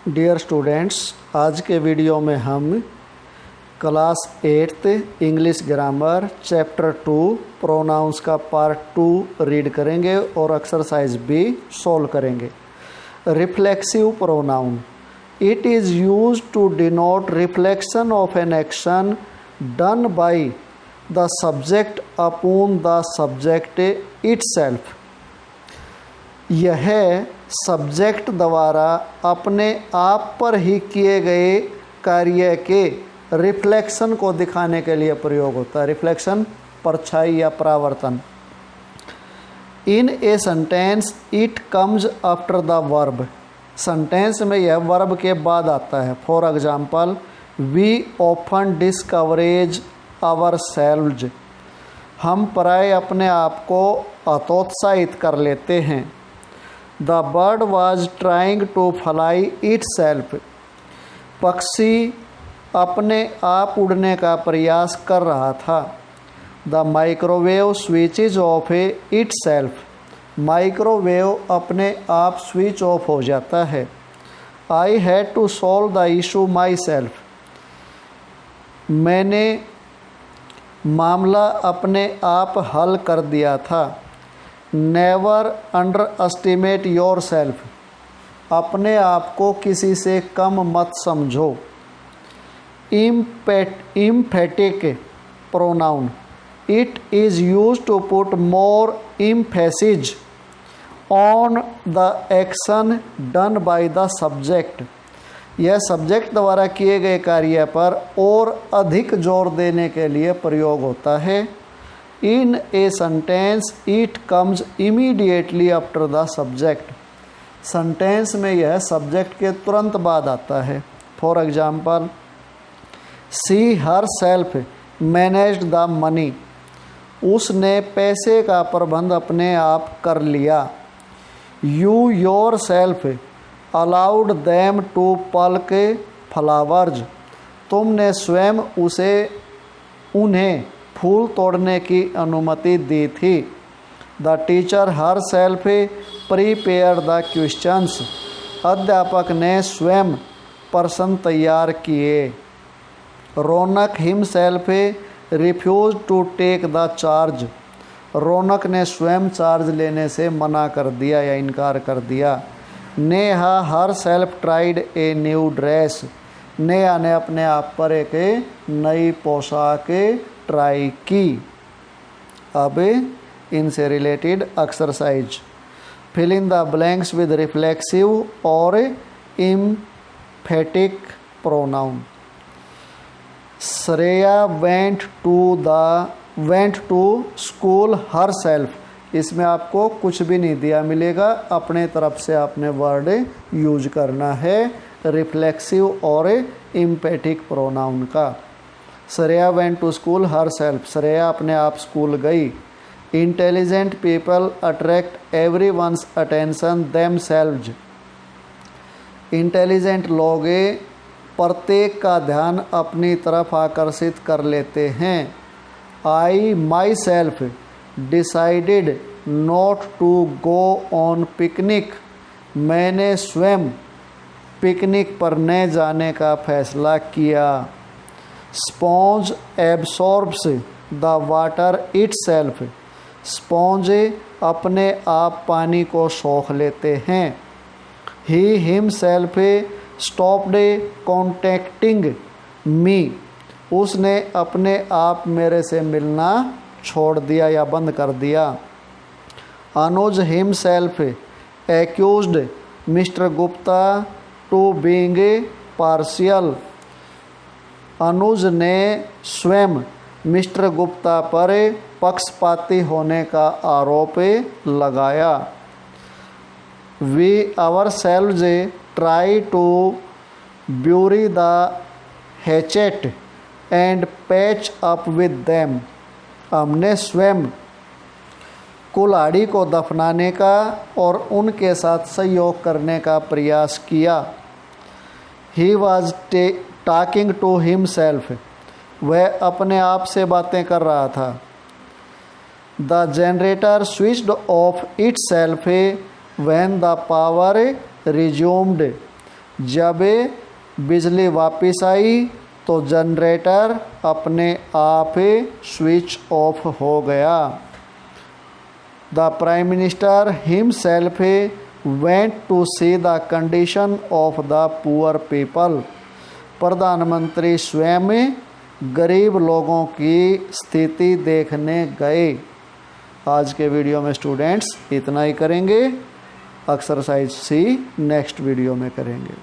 Dear students, आज के video में हम class 8th English grammar chapter 2 pronouns का पार्ट 2 रीड करेंगे और एक्सरसाइज बी सॉल्व करेंगे। Reflexive pronoun, it is used to denote reflection of an action done by the subject upon the subject itself. यह subject द्वारा अपने आप पर ही किए गए कार्य के रिफ्लेक्शन को दिखाने के लिए प्रयोग होता है। रिफ्लेक्शन परछाई या परावर्तन। In a sentence it comes after the verb. Sentence में यह वर्ब के बाद आता है। For example, we often discourage ourselves. हम प्राय अपने आप को हतोत्साहित कर लेते हैं। The bird was trying to fly itself. पक्षी अपने आप उड़ने का प्रयास कर रहा था। The microwave switch is off itself. Microwave अपने आप स्विच ऑफ हो जाता है। I had to solve the issue myself. मैंने मामला अपने आप हल कर दिया था। Never underestimate yourself. अपने आप को किसी से कम मत समझो। Emphatic pronoun, it is used to put more emphasis on the action done by the subject. यह सब्जेक्ट द्वारा किए गए कार्य पर और अधिक जोर देने के लिए प्रयोग होता है। In a sentence it comes immediately after the subject. Sentence में यह सब्जेक्ट के तुरंत बाद आता है। For example, she herself managed the money. उसने पैसे का प्रबंध अपने आप कर लिया। You yourself allowed them to pluck flowers. तुमने स्वयं उन्हें फूल तोड़ने की अनुमति दी थी। The teacher herself prepare the questions. अध्यापक ने स्वयं प्रश्न तैयार किए। Raunak himself refuse to take the charge. Raunak ने स्वयं चार्ज लेने से मना कर दिया या इनकार कर दिया। Neha her self tried a new dress. Neha ने अपने आप पर एक नई पोशाक ट्राई की। अब इनसे related exercise. Fill in the blanks with reflexive और emphatic pronoun. Shreya went to school herself. इसमें आपको कुछ भी नहीं दिया मिलेगा, अपने तरफ से आपने वर्ड यूज करना है रिफ्लेक्सिव और एम्फेटिक प्रोनाउन का। Shreya went to school herself. Shreya अपने आप स्कूल गई। Intelligent people attract everyone's attention themselves. Intelligent लोग प्रत्येक का ध्यान अपनी तरफ आकर्षित कर लेते हैं। I myself decided not to go on picnic. मैंने स्वयं पिकनिक पर न जाने का फैसला किया। Sponge absorbs the water itself. Sponge अपने आप पानी को सोख लेते हैं। He himself stopped contacting me. उसने अपने आप मेरे से मिलना छोड़ दिया या बंद कर दिया। Anuj himself accused mister Gupta to being partial. Anuj ने स्वयं मिस्टर गुप्ता पर पक्षपाती होने का आरोप लगाया। We ourselves try to bury the hatchet and patch up with them. हमने स्वयं कुल्हाड़ी को दफनाने का और उनके साथ सहयोग करने का प्रयास किया। He was talking to himself. वह अपने आप से बातें कर रहा था। The generator switched off itself when the power resumed. जब बिजली वापस आई तो जनरेटर अपने आप स्विच ऑफ हो गया। The prime minister himself went to see the condition of the poor people. प्रधानमंत्री स्वयं गरीब लोगों की स्थिति देखने गए। आज के वीडियो में स्टूडेंट्स इतना ही करेंगे। एक्सरसाइज सी नेक्स्ट वीडियो में करेंगे।